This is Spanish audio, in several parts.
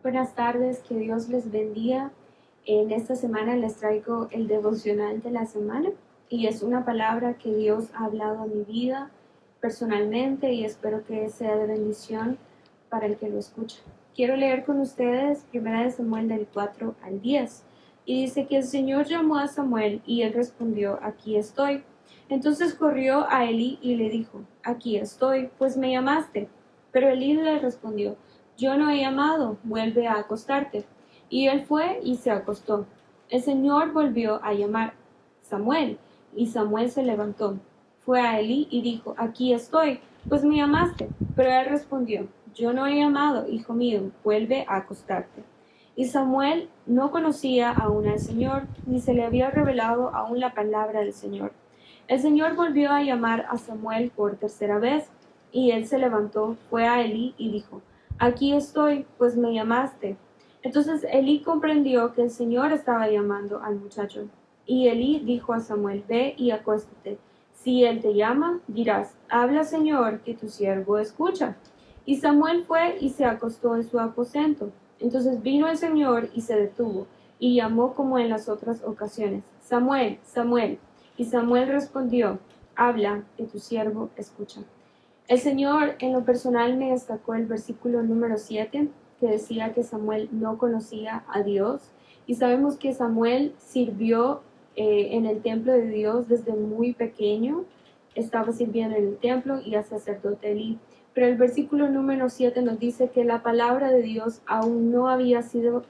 Buenas tardes, que Dios les bendiga. En esta semana les traigo el devocional de la semana y es una palabra que Dios ha hablado a mi vida personalmente y espero que sea de bendición para el que lo escucha. Quiero leer con ustedes 1 Samuel del 4 al 10 y dice que el Señor llamó a Samuel y él respondió: aquí estoy. Entonces corrió a Elí y le dijo: aquí estoy, pues me llamaste. Pero Elí le respondió: yo no he llamado, vuelve a acostarte. Y él fue y se acostó. El Señor volvió a llamar: Samuel. Y Samuel se levantó, fue a Elí y dijo: aquí estoy, pues me llamaste. Pero él respondió: yo no he llamado, hijo mío, vuelve a acostarte. Y Samuel no conocía aún al Señor, ni se le había revelado aún la palabra del Señor. El Señor volvió a llamar a Samuel por tercera vez, y él se levantó, fue a Elí y dijo: aquí estoy, pues me llamaste. Entonces Elí comprendió que el Señor estaba llamando al muchacho. Y Elí dijo a Samuel: ve y acuéstate. Si él te llama, dirás: habla, Señor, que tu siervo escucha. Y Samuel fue y se acostó en su aposento. Entonces vino el Señor y se detuvo, y llamó como en las otras ocasiones: Samuel, Samuel. Y Samuel respondió: habla, que tu siervo escucha. El Señor en lo personal me destacó el versículo número 7, que decía que Samuel no conocía a Dios. Y sabemos que Samuel sirvió en el templo de Dios desde muy pequeño. Estaba sirviendo en el templo y al sacerdote Elí. Pero el versículo número 7 nos dice que la palabra de Dios aún no había sido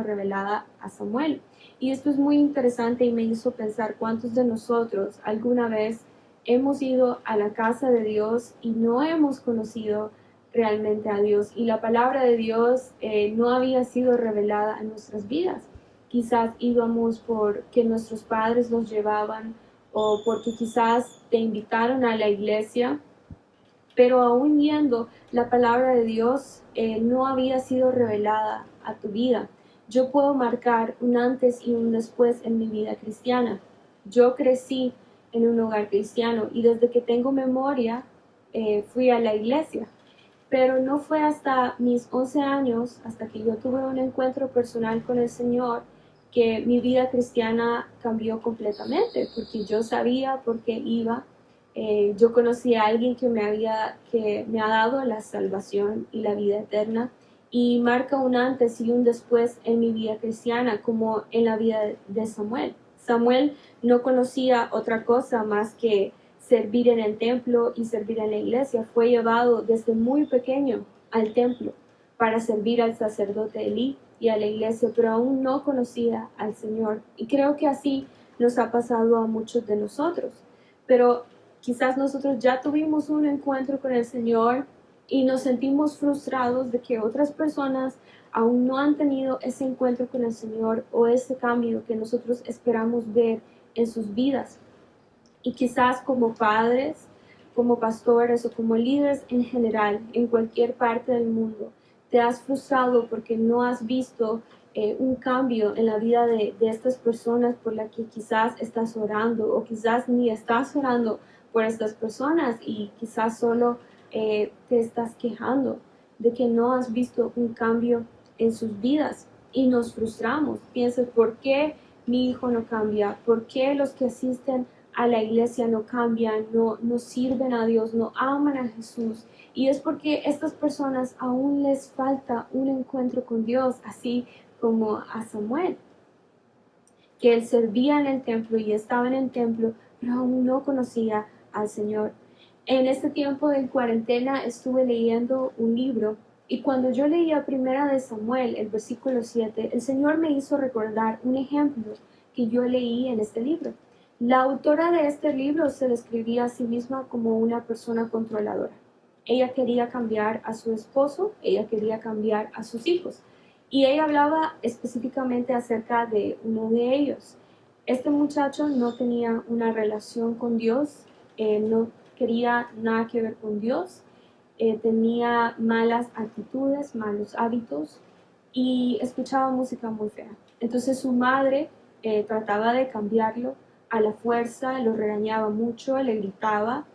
revelada a Samuel. Y esto es muy interesante y me hizo pensar cuántos de nosotros alguna vez hemos ido a la casa de Dios y no hemos conocido realmente a Dios, y la palabra de Dios no había sido revelada en nuestras vidas. Quizás íbamos porque nuestros padres nos llevaban, o porque quizás te invitaron a la iglesia, pero aún yendo, la palabra de Dios no había sido revelada a tu vida. Yo puedo marcar un antes y un después en mi vida cristiana. Yo crecí en un hogar cristiano y desde que tengo memoria fui a la iglesia. Pero no fue hasta mis 11 años, hasta que yo tuve un encuentro personal con el Señor, que mi vida cristiana cambió completamente, porque yo sabía por qué iba. Yo conocí a alguien que me ha dado la salvación y la vida eterna, y marca un antes y un después en mi vida cristiana, como en la vida de Samuel. Samuel no conocía otra cosa más que servir en el templo y servir en la iglesia. Fue llevado desde muy pequeño al templo para servir al sacerdote Elí y a la iglesia, pero aún no conocía al Señor. Y creo que así nos ha pasado a muchos de nosotros. Pero quizás nosotros ya tuvimos un encuentro con el Señor y nos sentimos frustrados de que otras personas aún no han tenido ese encuentro con el Señor o ese cambio que nosotros esperamos ver en sus vidas. Y quizás como padres, como pastores o como líderes en general, en cualquier parte del mundo, te has frustrado porque no has visto un cambio en la vida de estas personas por las que quizás estás orando, o quizás ni estás orando por estas personas y quizás solo te estás quejando de que no has visto un cambio en sus vidas, y nos frustramos. Piensas: ¿por qué mi hijo no cambia? ¿Por qué los que asisten a la iglesia no cambian, no sirven a Dios, no aman a Jesús? Y es porque estas personas aún les falta un encuentro con Dios, así como a Samuel, que él servía en el templo y estaba en el templo, pero aún no conocía al Señor. En este tiempo de cuarentena estuve leyendo un libro, y cuando yo leía Primera de Samuel, el versículo 7, el Señor me hizo recordar un ejemplo que yo leí en este libro. La autora de este libro se describía a sí misma como una persona controladora. Ella quería cambiar a su esposo, ella quería cambiar a sus hijos, y ella hablaba específicamente acerca de uno de ellos. Este muchacho no tenía una relación con Dios, no quería nada que ver con Dios, tenía malas actitudes, malos hábitos y escuchaba música muy fea. Entonces su madre trataba de cambiarlo a la fuerza, lo regañaba mucho, le gritaba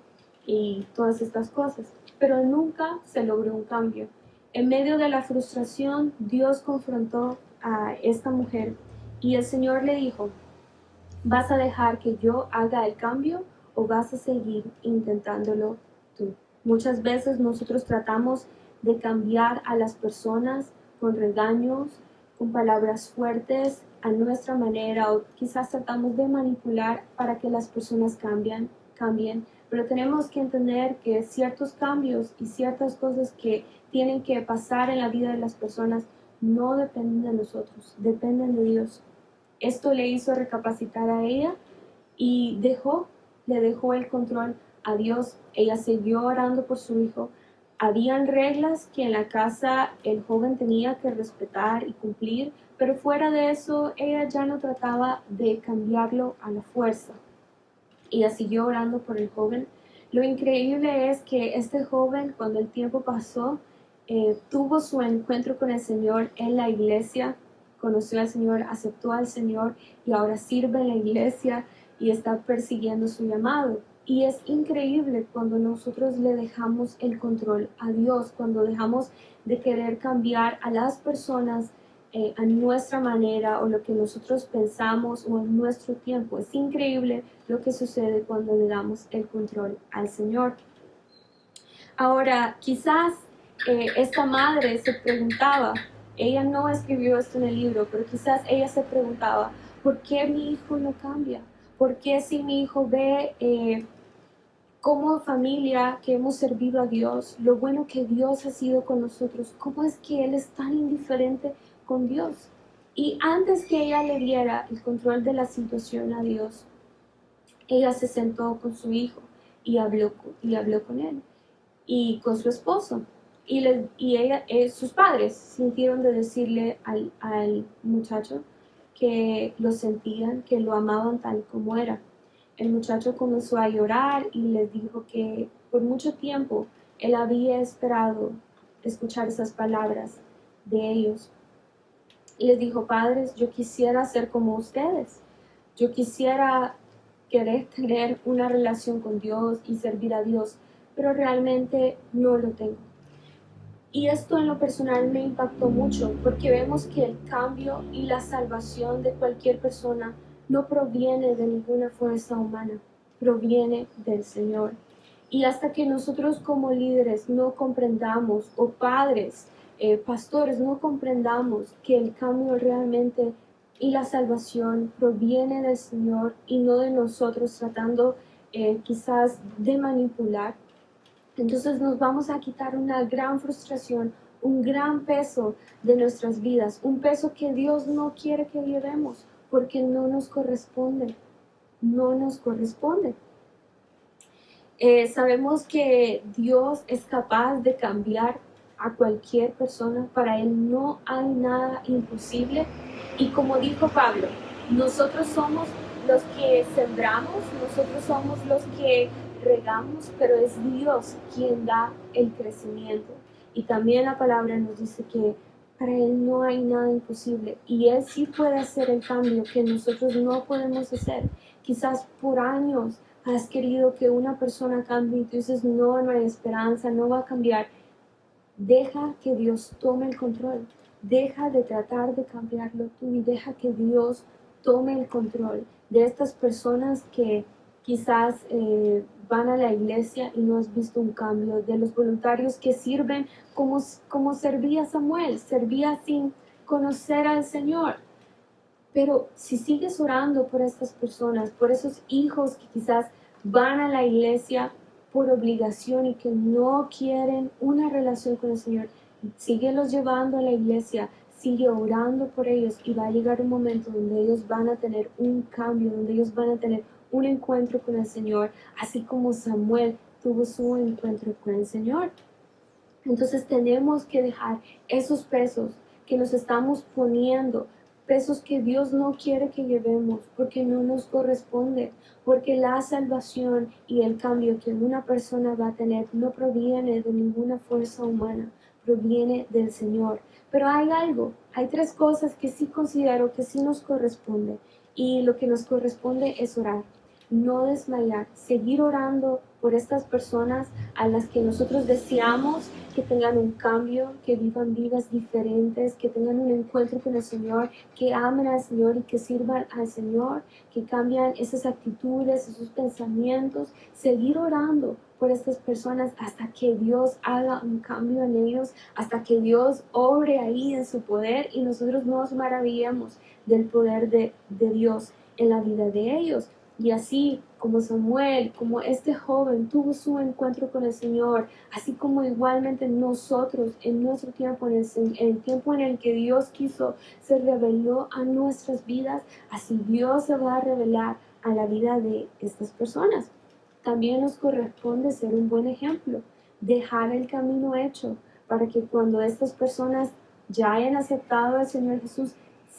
y todas estas cosas, pero nunca se logró un cambio. En medio de la frustración, Dios confrontó a esta mujer y el Señor le dijo, ¿vas a dejar que yo haga el cambio o vas a seguir intentándolo tú? Muchas veces nosotros tratamos de cambiar a las personas con regaños, con palabras fuertes, a nuestra manera, o quizás tratamos de manipular para que las personas cambien, pero tenemos que entender que ciertos cambios y ciertas cosas que tienen que pasar en la vida de las personas no dependen de nosotros, dependen de Dios. Esto le hizo recapacitar a ella y le dejó el control a Dios. Ella siguió orando por su hijo. Habían reglas que en la casa el joven tenía que respetar y cumplir, pero fuera de eso ella ya no trataba de cambiarlo a la fuerza. Ella siguió orando por el joven. Lo increíble es que este joven, cuando el tiempo pasó, tuvo su encuentro con el Señor en la iglesia, conoció al Señor, aceptó al Señor y ahora sirve en la iglesia y está persiguiendo su llamado. Y es increíble cuando nosotros le dejamos el control a Dios, cuando dejamos de querer cambiar a las personas a nuestra manera o lo que nosotros pensamos o en nuestro tiempo. Es increíble lo que sucede cuando le damos el control al Señor. Ahora, quizás esta madre se preguntaba, ella no escribió esto en el libro, pero quizás ella se preguntaba, ¿por qué mi hijo no cambia? ¿Por qué si mi hijo ve como familia que hemos servido a Dios, lo bueno que Dios ha sido con nosotros, cómo es que Él es tan indiferente con Dios? Y antes que ella le diera el control de la situación a Dios, ella se sentó con su hijo y habló con él y con su esposo. Sus padres sintieron de decirle al muchacho que lo sentían, que lo amaban tal como era. El muchacho comenzó a llorar y les dijo que por mucho tiempo él había esperado escuchar esas palabras de ellos. Y les dijo, padres, yo quisiera ser como ustedes. Yo quisiera querer tener una relación con Dios y servir a Dios, pero realmente no lo tengo. Y esto en lo personal me impactó mucho porque vemos que el cambio y la salvación de cualquier persona no proviene de ninguna fuerza humana, proviene del Señor. Y hasta que nosotros como líderes no comprendamos, o padres, pastores, no comprendamos que el cambio realmente y la salvación proviene del Señor y no de nosotros tratando quizás de manipular, entonces nos vamos a quitar una gran frustración, un gran peso de nuestras vidas, un peso que Dios no quiere que llevemos porque no nos corresponde, no nos corresponde. Sabemos que Dios es capaz de cambiar a cualquier persona, para Él no hay nada imposible. Y como dijo Pablo, nosotros somos los que sembramos, nosotros somos los que regamos, pero es Dios quien da el crecimiento. Y también la palabra nos dice que para Él no hay nada imposible y Él sí puede hacer el cambio que nosotros no podemos hacer. Quizás por años has querido que una persona cambie y tú dices, no hay esperanza, no va a cambiar. Deja que Dios tome el control. Deja de tratar de cambiarlo tú y deja que Dios tome el control de estas personas que quizás van a la iglesia y no has visto un cambio, de los voluntarios que sirven como servía Samuel, servía sin conocer al Señor. Pero si sigues orando por estas personas, por esos hijos que quizás van a la iglesia por obligación y que no quieren una relación con el Señor, síguelos llevando a la iglesia, sigue orando por ellos y va a llegar un momento donde ellos van a tener un cambio, donde ellos van a tener un encuentro con el Señor, así como Samuel tuvo su encuentro con el Señor. Entonces tenemos que dejar esos pesos que nos estamos poniendo, pesos que Dios no quiere que llevemos porque no nos corresponde, porque la salvación y el cambio que una persona va a tener no proviene de ninguna fuerza humana, proviene del Señor. Pero hay tres cosas que sí considero que sí nos corresponde y lo que nos corresponde es orar, no desmayar, seguir orando por estas personas a las que nosotros deseamos que tengan un cambio, que vivan vidas diferentes, que tengan un encuentro con el Señor, que amen al Señor y que sirvan al Señor, que cambian esas actitudes, esos pensamientos, seguir orando por estas personas hasta que Dios haga un cambio en ellos, hasta que Dios obre ahí en su poder y nosotros nos maravillamos del poder de Dios en la vida de ellos. Y así como Samuel, como este joven tuvo su encuentro con el Señor, así como igualmente nosotros en nuestro tiempo, en el tiempo en el que Dios quiso, se reveló a nuestras vidas, así Dios se va a revelar a la vida de estas personas. También nos corresponde ser un buen ejemplo, dejar el camino hecho para que cuando estas personas ya hayan aceptado al Señor Jesús,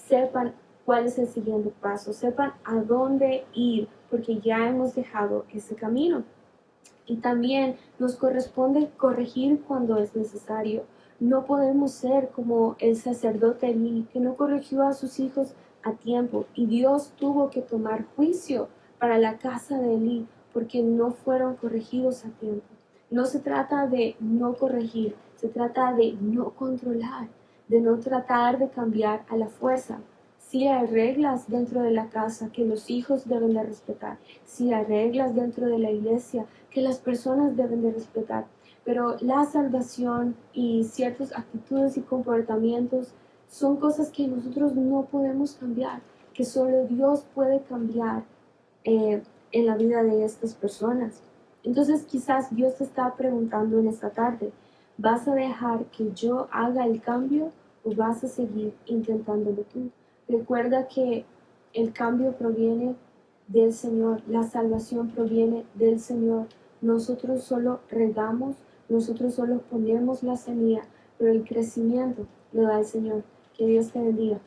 sepan cuál es el siguiente paso, sepan a dónde ir, porque ya hemos dejado ese camino. Y también nos corresponde corregir cuando es necesario. No podemos ser como el sacerdote Elí, que no corrigió a sus hijos a tiempo, y Dios tuvo que tomar juicio para la casa de Elí, porque no fueron corregidos a tiempo. No se trata de no corregir, se trata de no controlar, de no tratar de cambiar a la fuerza. Sí hay reglas dentro de la casa que los hijos deben de respetar, sí hay reglas dentro de la iglesia que las personas deben de respetar, pero la salvación y ciertas actitudes y comportamientos son cosas que nosotros no podemos cambiar, que solo Dios puede cambiar en la vida de estas personas. Entonces quizás Dios te está preguntando en esta tarde, ¿vas a dejar que yo haga el cambio o vas a seguir intentándolo tú? Recuerda que el cambio proviene del Señor, la salvación proviene del Señor. Nosotros solo regamos, nosotros solo ponemos la semilla, pero el crecimiento lo da el Señor. Que Dios te bendiga.